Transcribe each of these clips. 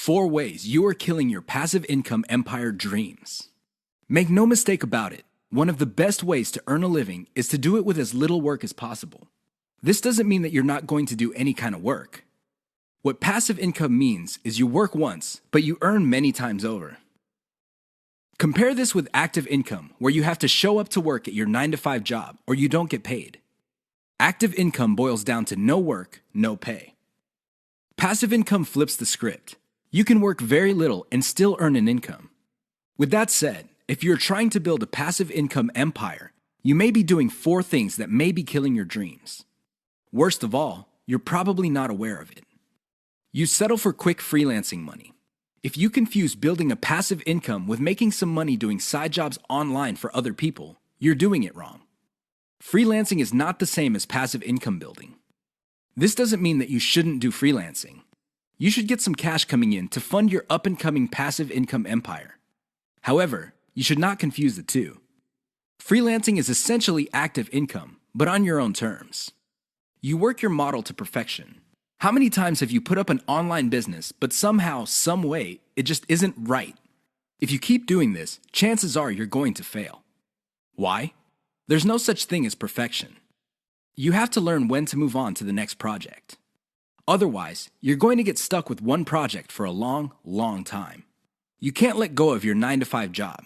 4 ways you are killing your passive income empire dreams. Make no mistake about it, one of the best ways to earn a living is to do it with as little work as possible. This doesn't mean that you're not going to do any kind of work. What passive income means is you work once, but you earn many times over. Compare this with active income, where you have to show up to work at your 9-to-5 job or you don't get paid. Active income boils down to no work, no pay. Passive income flips the script. You can work very little and still earn an income. With that said, if you're trying to build a passive income empire, you may be doing 4 things that may be killing your dreams. Worst of all, you're probably not aware of it. You settle for quick freelancing money. If you confuse building a passive income with making some money doing side jobs online for other people, you're doing it wrong. Freelancing is not the same as passive income building. This doesn't mean that you shouldn't do freelancing. You should get some cash coming in to fund your up-and-coming passive income empire. However, you should not confuse the two. Freelancing is essentially active income, but on your own terms. You work your model to perfection. How many times have you put up an online business, but somehow, some way, it just isn't right? If you keep doing this, chances are you're going to fail. Why? There's no such thing as perfection. You have to learn when to move on to the next project. Otherwise, you're going to get stuck with one project for a long, long time. You can't let go of your 9-to-5 job.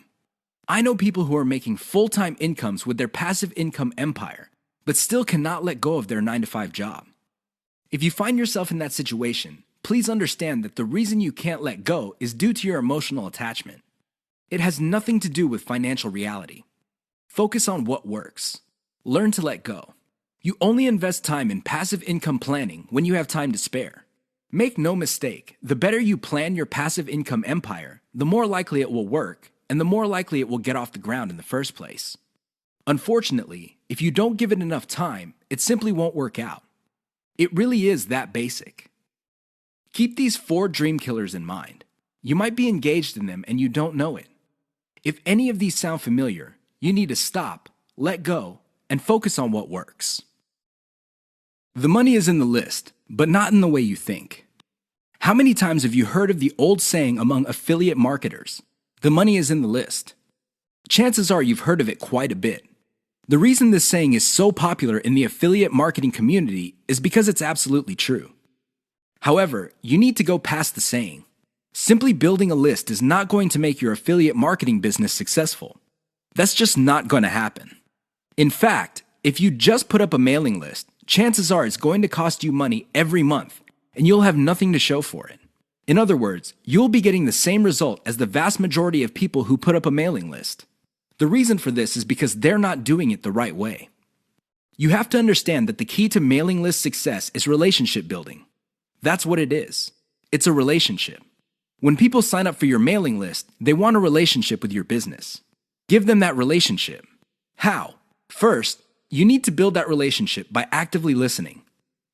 I know people who are making full-time incomes with their passive income empire, but still cannot let go of their 9-to-5 job. If you find yourself in that situation, please understand that the reason you can't let go is due to your emotional attachment. It has nothing to do with financial reality. Focus on what works. Learn to let go. You only invest time in passive income planning when you have time to spare. Make no mistake, the better you plan your passive income empire, the more likely it will work, and the more likely it will get off the ground in the first place. Unfortunately, if you don't give it enough time, it simply won't work out. It really is that basic. Keep these 4 dream killers in mind. You might be engaged in them and you don't know it. If any of these sound familiar, you need to stop, let go, and focus on what works. The money is in the list, but not in the way you think. How many times have you heard of the old saying among affiliate marketers, "The money is in the list"? Chances are you've heard of it quite a bit. The reason this saying is so popular in the affiliate marketing community is because it's absolutely true. However, you need to go past the saying. Simply building a list is not going to make your affiliate marketing business successful. That's just not going to happen. In fact, if you just put up a mailing list, chances are it's going to cost you money every month, and you'll have nothing to show for it. In other words, you'll be getting the same result as the vast majority of people who put up a mailing list. The reason for this is because they're not doing it the right way. You have to understand that the key to mailing list success is relationship building. That's what it is. It's a relationship. When people sign up for your mailing list, they want a relationship with your business. Give them that relationship. How? First, you need to build that relationship by actively listening.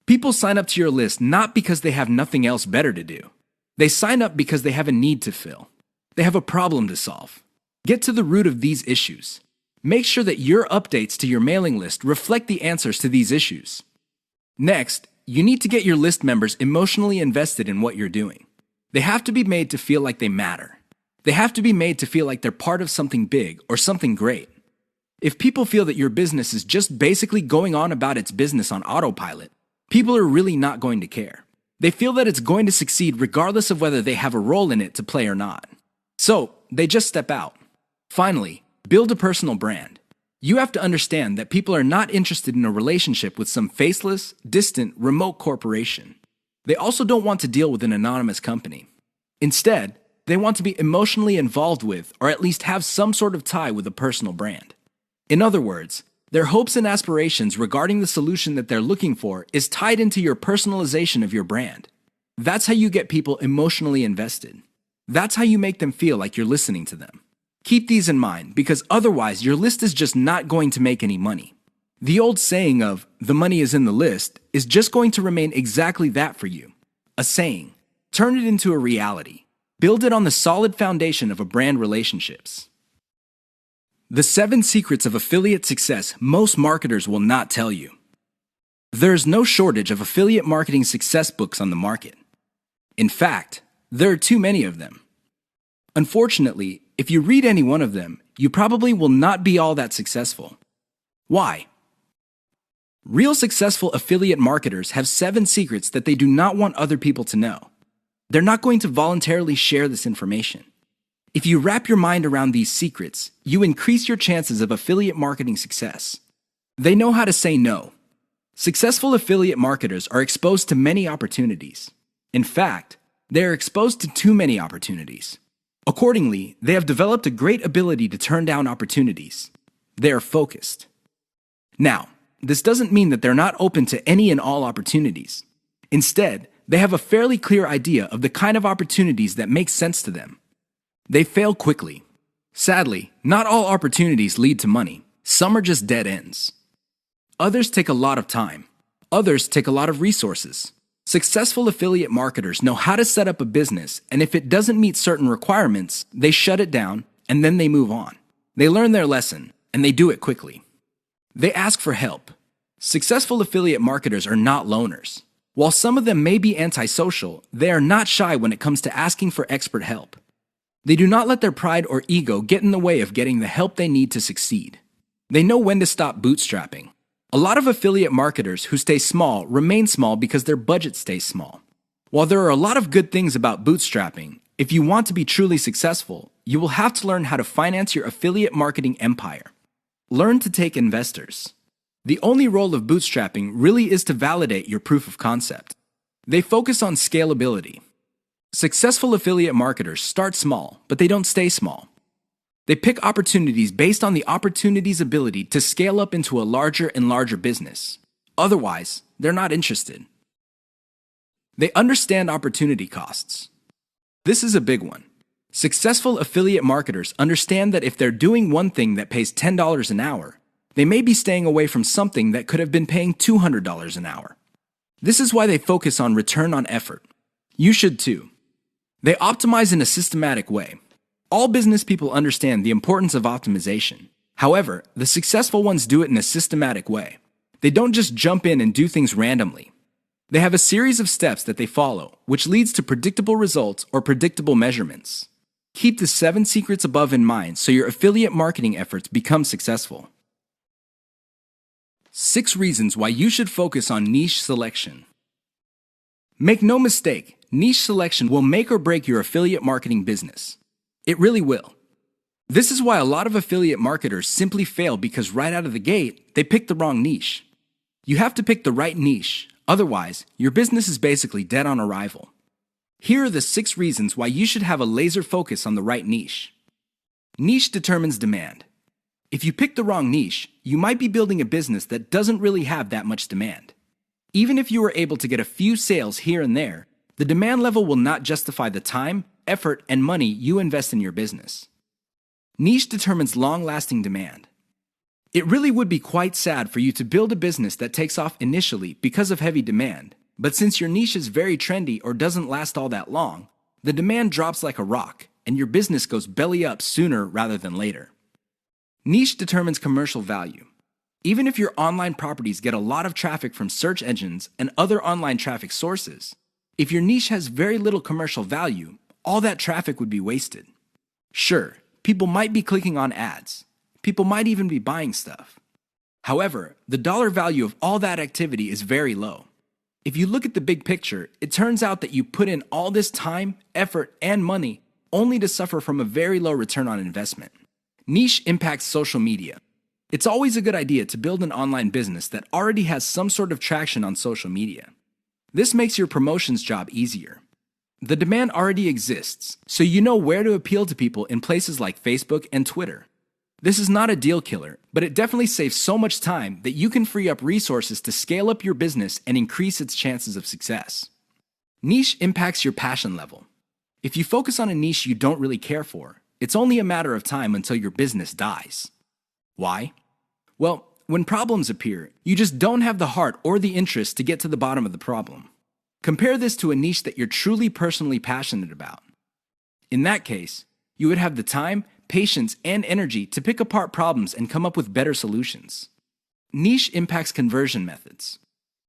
People sign up to your list not because they have nothing else better to do. They sign up because they have a need to fill. They have a problem to solve. Get to the root of these issues. Make sure that your updates to your mailing list reflect the answers to these issues. Next, you need to get your list members emotionally invested in what you're doing. They have to be made to feel like they matter. They have to be made to feel like they're part of something big or something great. If people feel that your business is just basically going on about its business on autopilot, people are really not going to care. They feel that it's going to succeed regardless of whether they have a role in it to play or not. So, they just step out. Finally, build a personal brand. You have to understand that people are not interested in a relationship with some faceless, distant, remote corporation. They also don't want to deal with an anonymous company. Instead, they want to be emotionally involved with, or at least have some sort of tie with a personal brand. In other words, their hopes and aspirations regarding the solution that they're looking for is tied into your personalization of your brand. That's how you get people emotionally invested. That's how you make them feel like you're listening to them. Keep these in mind, because otherwise your list is just not going to make any money. The old saying of, "the money is in the list," is just going to remain exactly that for you. A saying. Turn it into a reality. Build it on the solid foundation of a brand relationships. The 7 secrets of affiliate success most marketers will not tell you. There is no shortage of affiliate marketing success books on the market. In fact, there are too many of them. Unfortunately, if you read any one of them, you probably will not be all that successful. Why? Real successful affiliate marketers have 7 secrets that they do not want other people to know. They're not going to voluntarily share this information. If you wrap your mind around these secrets, you increase your chances of affiliate marketing success. They know how to say no. Successful affiliate marketers are exposed to many opportunities. In fact, they are exposed to too many opportunities. Accordingly, they have developed a great ability to turn down opportunities. They are focused. Now, this doesn't mean that they're not open to any and all opportunities. Instead, they have a fairly clear idea of the kind of opportunities that make sense to them. They fail quickly. Sadly, not all opportunities lead to money. Some are just dead ends. Others take a lot of time. Others take a lot of resources. Successful affiliate marketers know how to set up a business, and if it doesn't meet certain requirements, they shut it down, and then they move on. They learn their lesson, and they do it quickly. They ask for help. Successful affiliate marketers are not loners. While some of them may be antisocial, they are not shy when it comes to asking for expert help. They do not let their pride or ego get in the way of getting the help they need to succeed. They know when to stop bootstrapping. A lot of affiliate marketers who stay small remain small because their budget stays small. While there are a lot of good things about bootstrapping, if you want to be truly successful, you will have to learn how to finance your affiliate marketing empire. Learn to take investors. The only role of bootstrapping really is to validate your proof of concept. They focus on scalability. Successful affiliate marketers start small, but they don't stay small. They pick opportunities based on the opportunity's ability to scale up into a larger and larger business. Otherwise, they're not interested. They understand opportunity costs. This is a big one. Successful affiliate marketers understand that if they're doing one thing that pays $10 an hour, they may be staying away from something that could have been paying $200 an hour. This is why they focus on return on effort. You should too. They optimize in a systematic way. All business people understand the importance of optimization. However, the successful ones do it in a systematic way. They don't just jump in and do things randomly. They have a series of steps that they follow, which leads to predictable results or predictable measurements. Keep the 7 secrets above in mind so your affiliate marketing efforts become successful. 6 reasons why you should focus on niche selection. Make no mistake, niche selection will make or break your affiliate marketing business. It really will. This is why a lot of affiliate marketers simply fail because right out of the gate, they pick the wrong niche. You have to pick the right niche, otherwise, your business is basically dead on arrival. Here are the 6 reasons why you should have a laser focus on the right niche. Niche determines demand. If you pick the wrong niche, you might be building a business that doesn't really have that much demand. Even if you are able to get a few sales here and there, the demand level will not justify the time, effort, and money you invest in your business. Niche determines long-lasting demand. It really would be quite sad for you to build a business that takes off initially because of heavy demand, but since your niche is very trendy or doesn't last all that long, the demand drops like a rock, and your business goes belly up sooner rather than later. Niche determines commercial value. Even if your online properties get a lot of traffic from search engines and other online traffic sources, if your niche has very little commercial value, all that traffic would be wasted. Sure, people might be clicking on ads. People might even be buying stuff. However, the dollar value of all that activity is very low. If you look at the big picture, it turns out that you put in all this time, effort, and money only to suffer from a very low return on investment. Niche impacts social media. It's always a good idea to build an online business that already has some sort of traction on social media. This makes your promotions job easier. The demand already exists, so you know where to appeal to people in places like Facebook and Twitter. This is not a deal killer, but it definitely saves so much time that you can free up resources to scale up your business and increase its chances of success. Niche impacts your passion level. If you focus on a niche you don't really care for, it's only a matter of time until your business dies. Why? Well, when problems appear, you just don't have the heart or the interest to get to the bottom of the problem. Compare this to a niche that you're truly personally passionate about. In that case, you would have the time, patience, and energy to pick apart problems and come up with better solutions. Niche impacts conversion methods.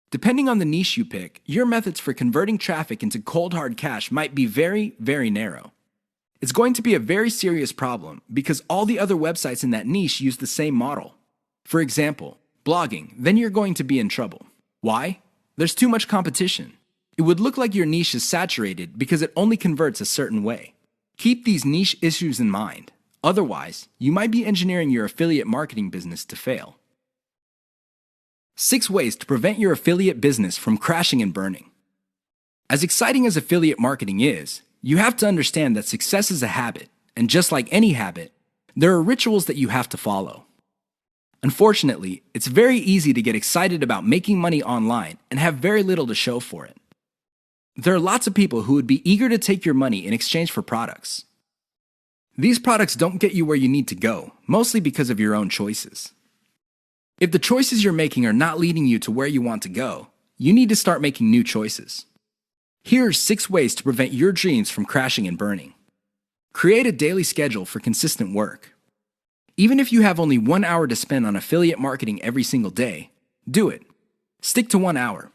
Depending on the niche you pick, your methods for converting traffic into cold hard cash might be very, very narrow. It's going to be a very serious problem because all the other websites in that niche use the same model. For example, blogging, then you're going to be in trouble. Why? There's too much competition. It would look like your niche is saturated because it only converts a certain way. Keep these niche issues in mind. Otherwise, you might be engineering your affiliate marketing business to fail. 6 ways to prevent your affiliate business from crashing and burning. As exciting as affiliate marketing is, you have to understand that success is a habit, and just like any habit, there are rituals that you have to follow. Unfortunately, it's very easy to get excited about making money online and have very little to show for it. There are lots of people who would be eager to take your money in exchange for products. These products don't get you where you need to go, mostly because of your own choices. If the choices you're making are not leading you to where you want to go, you need to start making new choices. Here are 6 ways to prevent your dreams from crashing and burning. Create a daily schedule for consistent work. Even if you have only 1 hour to spend on affiliate marketing every single day, do it. Stick to 1 hour.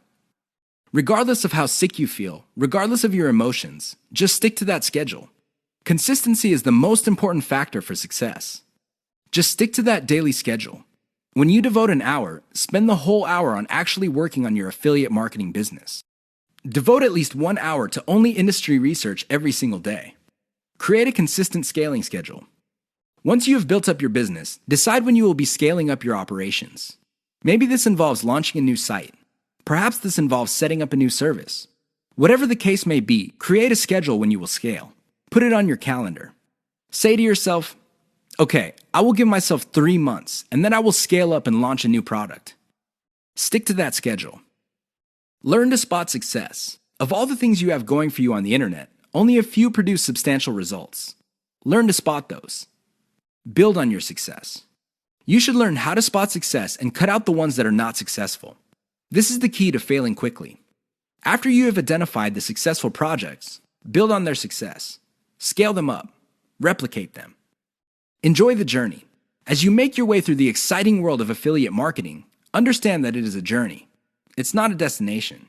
Regardless of how sick you feel, regardless of your emotions, just stick to that schedule. Consistency is the most important factor for success. Just stick to that daily schedule. When you devote an hour, spend the whole hour on actually working on your affiliate marketing business. Devote at least 1 hour to only industry research every single day. Create a consistent scaling schedule. Once you have built up your business, decide when you will be scaling up your operations. Maybe this involves launching a new site. Perhaps this involves setting up a new service. Whatever the case may be, create a schedule when you will scale. Put it on your calendar. Say to yourself, okay, I will give myself 3 months, and then I will scale up and launch a new product. Stick to that schedule. Learn to spot success. Of all the things you have going for you on the internet, only a few produce substantial results. Learn to spot those. Build on your success. You should learn how to spot success and cut out the ones that are not successful. This is the key to failing quickly. After you have identified the successful projects, build on their success. Scale them up. Replicate them. Enjoy the journey. As you make your way through the exciting world of affiliate marketing, understand that it is a journey. It's not a destination.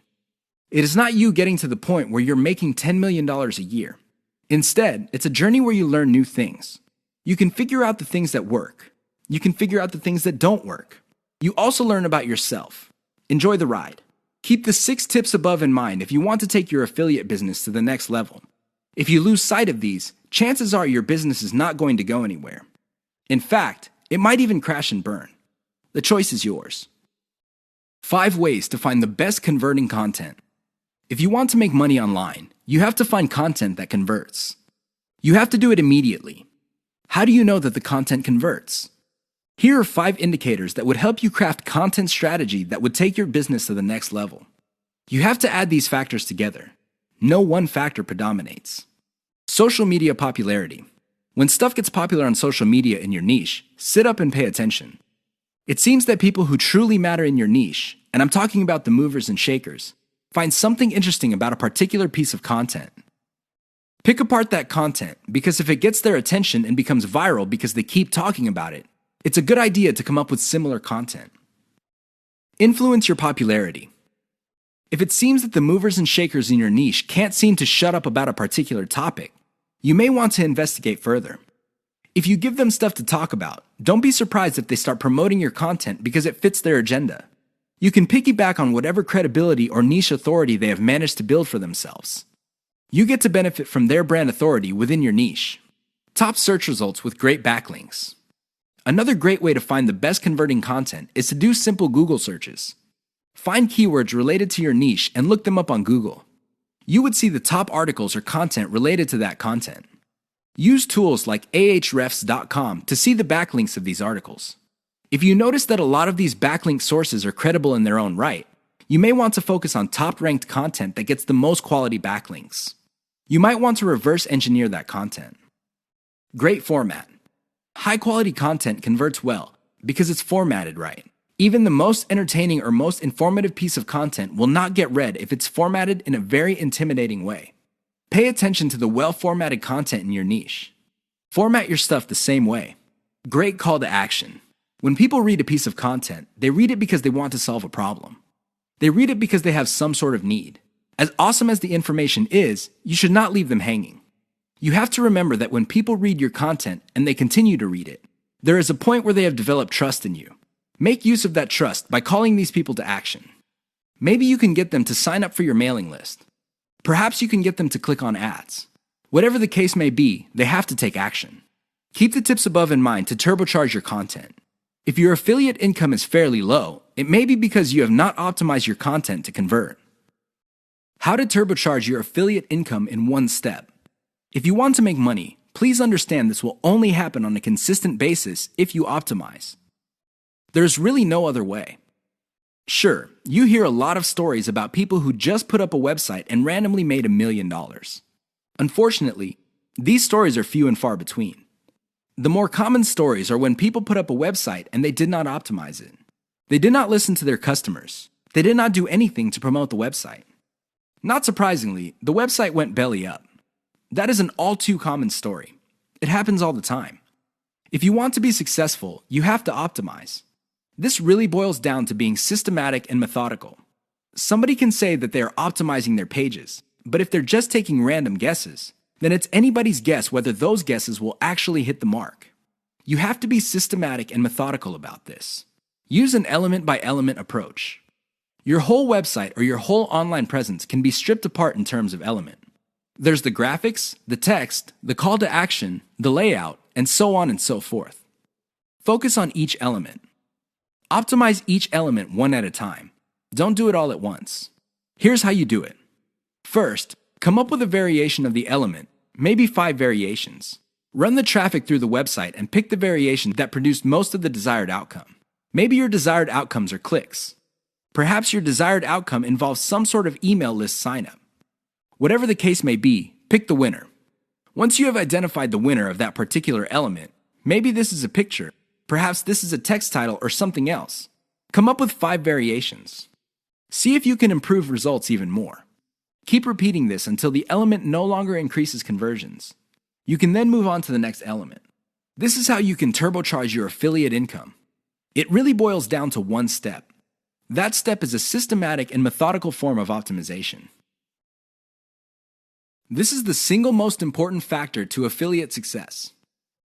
It is not you getting to the point where you're making $10 million a year. Instead, it's a journey where you learn new things. You can figure out the things that work. You can figure out the things that don't work. You also learn about yourself. Enjoy the ride. Keep the 6 tips above in mind if you want to take your affiliate business to the next level. If you lose sight of these, chances are your business is not going to go anywhere. In fact, it might even crash and burn. The choice is yours. 5 ways to find the best converting content. If you want to make money online, you have to find content that converts. You have to do it immediately. How do you know that the content converts? Here are 5 indicators that would help you craft content strategy that would take your business to the next level. You have to add these factors together. No one factor predominates. Social media popularity. When stuff gets popular on social media in your niche, sit up and pay attention. It seems that people who truly matter in your niche, and I'm talking about the movers and shakers, find something interesting about a particular piece of content. Pick apart that content, because if it gets their attention and becomes viral because they keep talking about it, it's a good idea to come up with similar content. Influence your popularity. If it seems that the movers and shakers in your niche can't seem to shut up about a particular topic, you may want to investigate further. If you give them stuff to talk about, don't be surprised if they start promoting your content because it fits their agenda. You can piggyback on whatever credibility or niche authority they have managed to build for themselves. You get to benefit from their brand authority within your niche. Top search results with great backlinks. Another great way to find the best converting content is to do simple Google searches. Find keywords related to your niche and look them up on Google. You would see the top articles or content related to that content. Use tools like ahrefs.com to see the backlinks of these articles. If you notice that a lot of these backlink sources are credible in their own right, you may want to focus on top-ranked content that gets the most quality backlinks. You might want to reverse engineer that content. Great format. High-quality content converts well because it's formatted right. Even the most entertaining or most informative piece of content will not get read if it's formatted in a very intimidating way. Pay attention to the well-formatted content in your niche. Format your stuff the same way. Great call to action. When people read a piece of content, they read it because they want to solve a problem. They read it because they have some sort of need. As awesome as the information is, you should not leave them hanging. You have to remember that when people read your content and they continue to read it, there is a point where they have developed trust in you. Make use of that trust by calling these people to action. Maybe you can get them to sign up for your mailing list. Perhaps you can get them to click on ads. Whatever the case may be, they have to take action. Keep the tips above in mind to turbocharge your content. If your affiliate income is fairly low, it may be because you have not optimized your content to convert. How to turbocharge your affiliate income in one step. If you want to make money, please understand this will only happen on a consistent basis if you optimize. There's really no other way. Sure, you hear a lot of stories about people who just put up a website and randomly made $1 million. Unfortunately, these stories are few and far between. The more common stories are when people put up a website and they did not optimize it. They did not listen to their customers. They did not do anything to promote the website. Not surprisingly, the website went belly up. That is an all too common story. It happens all the time. If you want to be successful, you have to optimize. This really boils down to being systematic and methodical. Somebody can say that they are optimizing their pages, but if they're just taking random guesses, then it's anybody's guess whether those guesses will actually hit the mark. You have to be systematic and methodical about this. Use an element-by-element approach. Your whole website or your whole online presence can be stripped apart in terms of element. There's the graphics, the text, the call to action, the layout, and so on and so forth. Focus on each element. Optimize each element one at a time. Don't do it all at once. Here's how you do it. First, come up with a variation of the element, maybe 5 variations. Run the traffic through the website and pick the variation that produced most of the desired outcome. Maybe your desired outcomes are clicks. Perhaps your desired outcome involves some sort of email list signup. Whatever the case may be, pick the winner. Once you have identified the winner of that particular element, maybe this is a picture, perhaps this is a text title or something else. Come up with 5 variations. See if you can improve results even more. Keep repeating this until the element no longer increases conversions. You can then move on to the next element. This is how you can turbocharge your affiliate income. It really boils down to one step. That step is a systematic and methodical form of optimization. This is the single most important factor to affiliate success.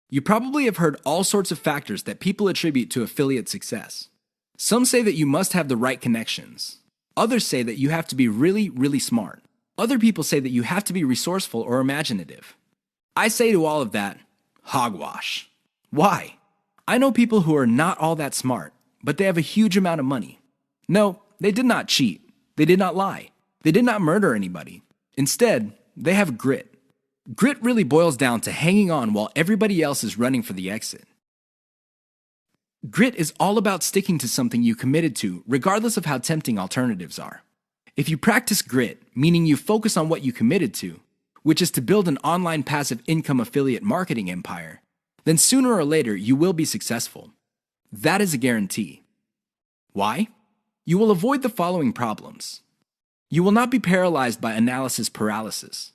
You probably have heard all sorts of factors that people attribute to affiliate success. Some say that you must have the right connections. Others say that you have to be really, really smart. Other people say that you have to be resourceful or imaginative. I say to all of that, hogwash. Why? I know people who are not all that smart, but they have a huge amount of money. No, they did not cheat. They did not lie. They did not murder anybody. Instead, they have grit. Grit really boils down to hanging on while everybody else is running for the exit. Grit is all about sticking to something you committed to, regardless of how tempting alternatives are. If you practice grit, meaning you focus on what you committed to, which is to build an online passive income affiliate marketing empire, then sooner or later you will be successful. That is a guarantee. Why? You will avoid the following problems. You will not be paralyzed by analysis paralysis.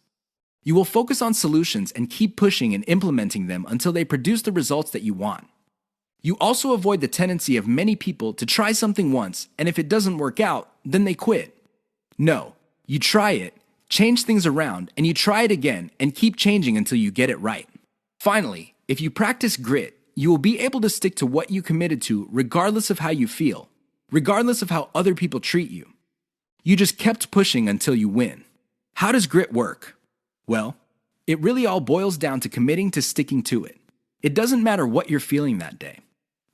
You will focus on solutions and keep pushing and implementing them until they produce the results that you want. You also avoid the tendency of many people to try something once, and if it doesn't work out, then they quit. No, you try it, change things around, and you try it again and keep changing until you get it right. Finally, if you practice grit, you will be able to stick to what you committed to regardless of how you feel, regardless of how other people treat you. You just kept pushing until you win. How does grit work? Well, it really all boils down to committing to sticking to it. It doesn't matter what you're feeling that day.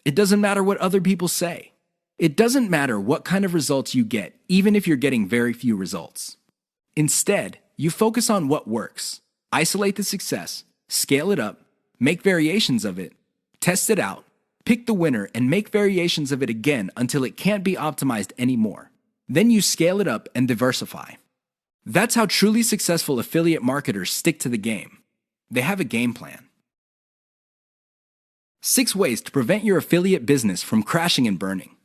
It doesn't matter what other people say. It doesn't matter what kind of results you get, even if you're getting very few results. Instead, you focus on what works. Isolate the success, scale it up, make variations of it, test it out, pick the winner, and make variations of it again until it can't be optimized anymore. Then you scale it up and diversify. That's how truly successful affiliate marketers stick to the game. They have a game plan. 6 ways to prevent your affiliate business from crashing and burning.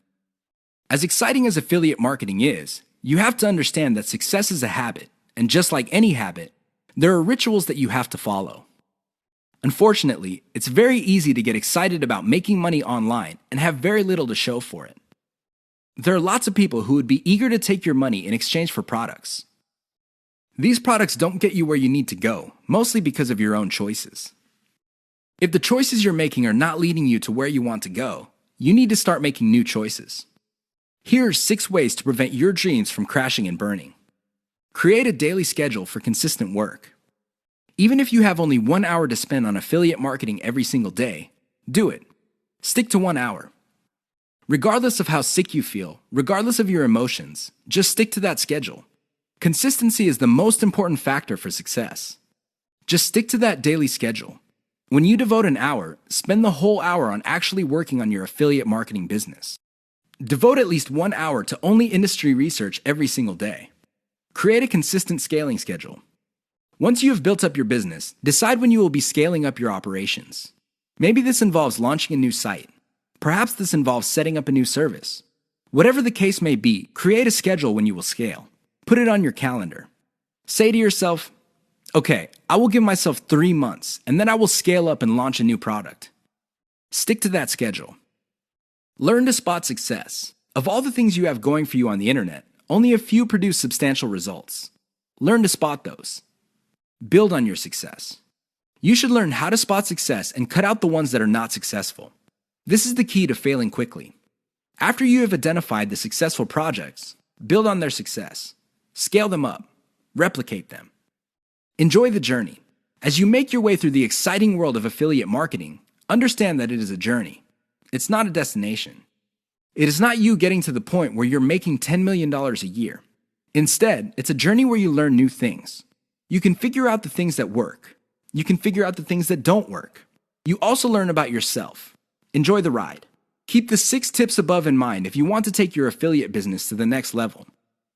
As exciting as affiliate marketing is, you have to understand that success is a habit, and just like any habit, there are rituals that you have to follow. Unfortunately, it's very easy to get excited about making money online and have very little to show for it. There are lots of people who would be eager to take your money in exchange for products. These products don't get you where you need to go, mostly because of your own choices. If the choices you're making are not leading you to where you want to go, you need to start making new choices. Here are 6 ways to prevent your dreams from crashing and burning. Create a daily schedule for consistent work. Even if you have only 1 hour to spend on affiliate marketing every single day, do it. Stick to 1 hour. Regardless of how sick you feel, regardless of your emotions, just stick to that schedule. Consistency is the most important factor for success. Just stick to that daily schedule. When you devote an hour, spend the whole hour on actually working on your affiliate marketing business. Devote at least 1 hour to only industry research every single day. Create a consistent scaling schedule. Once you have built up your business, decide when you will be scaling up your operations. Maybe this involves launching a new site. Perhaps this involves setting up a new service. Whatever the case may be, create a schedule when you will scale. Put it on your calendar. Say to yourself, okay, I will give myself 3 months, and then I will scale up and launch a new product. Stick to that schedule. Learn to spot success. Of all the things you have going for you on the internet, only a few produce substantial results. Learn to spot those. Build on your success. You should learn how to spot success and cut out the ones that are not successful. This is the key to failing quickly. After you have identified the successful projects, build on their success. Scale them up. Replicate them. Enjoy the journey. As you make your way through the exciting world of affiliate marketing, understand that it is a journey. It's not a destination. It is not you getting to the point where you're making $10 million a year. Instead, it's a journey where you learn new things. You can figure out the things that work. You can figure out the things that don't work. You also learn about yourself. Enjoy the ride. Keep the 6 tips above in mind if you want to take your affiliate business to the next level.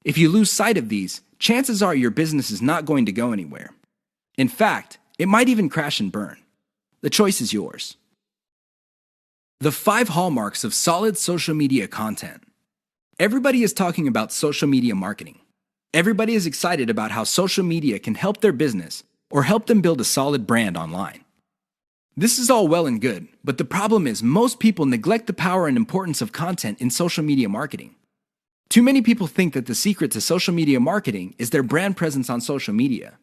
If you lose sight of these, chances are your business is not going to go anywhere. In fact, it might even crash and burn. The choice is yours. The 5 hallmarks of solid social media content. Everybody is talking about social media marketing. Everybody is excited about how social media can help their business or help them build a solid brand online. This is all well and good, but the problem is most people neglect the power and importance of content in social media marketing. Too many people think that the secret to social media marketing is their brand presence on social media.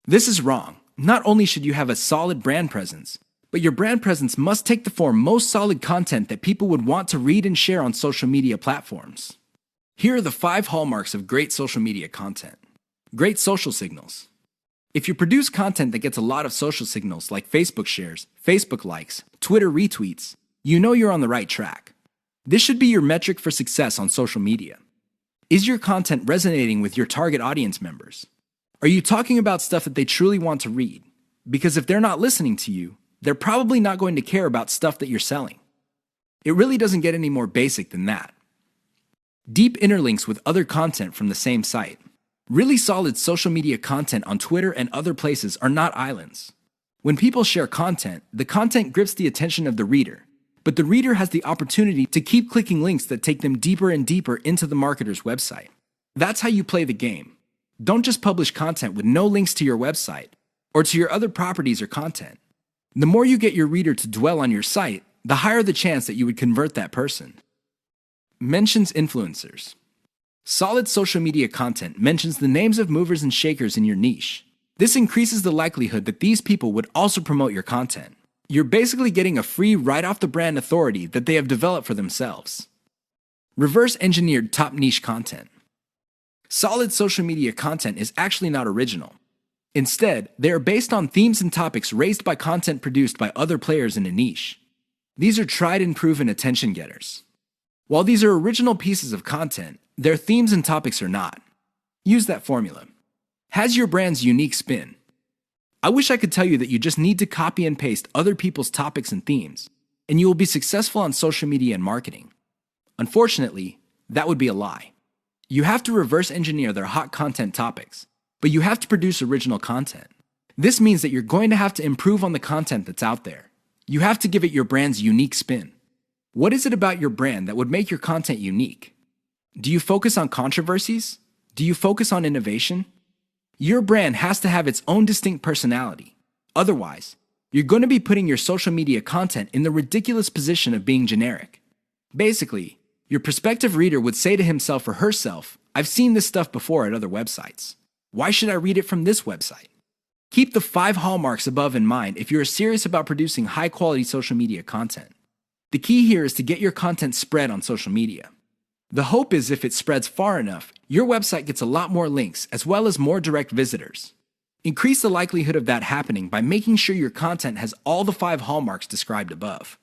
This is wrong. Not only should you have a solid brand presence, but your brand presence must take the form most solid content that people would want to read and share on social media platforms. Here are the 5 hallmarks of great social media content. Great social signals. If you produce content that gets a lot of social signals like Facebook shares, Facebook likes, Twitter retweets, you know you're on the right track. This should be your metric for success on social media. Is your content resonating with your target audience members? Are you talking about stuff that they truly want to read? Because if they're not listening to you, they're probably not going to care about stuff that you're selling. It really doesn't get any more basic than that. Deep interlinks with other content from the same site. Really solid social media content on Twitter and other places are not islands. When people share content, the content grips the attention of the reader, but the reader has the opportunity to keep clicking links that take them deeper and deeper into the marketer's website. That's how you play the game. Don't just publish content with no links to your website or to your other properties or content. The more you get your reader to dwell on your site, the higher the chance that you would convert that person. Mentions influencers. Solid social media content mentions the names of movers and shakers in your niche. This increases the likelihood that these people would also promote your content. You're basically getting a free right-off-the-brand authority that they have developed for themselves. Reverse-engineered top niche content. Solid social media content is actually not original. Instead, they are based on themes and topics raised by content produced by other players in a niche. These are tried and proven attention getters. While these are original pieces of content, their themes and topics are not. Use that formula. Has your brand's unique spin. I wish I could tell you that you just need to copy and paste other people's topics and themes, and you will be successful on social media and marketing. Unfortunately, that would be a lie. You have to reverse engineer their hot content topics, but you have to produce original content. This means that you're going to have to improve on the content that's out there. You have to give it your brand's unique spin. What is it about your brand that would make your content unique? Do you focus on controversies? Do you focus on innovation? Your brand has to have its own distinct personality. Otherwise, you're going to be putting your social media content in the ridiculous position of being generic. Basically, Your prospective reader would say to himself or herself, I've seen this stuff before at other websites. Why should I read it from this website? Keep the 5 hallmarks above in mind if you're serious about producing high-quality social media content. The key here is to get your content spread on social media. The hope is if it spreads far enough, your website gets a lot more links as well as more direct visitors. Increase the likelihood of that happening by making sure your content has all the 5 hallmarks described above.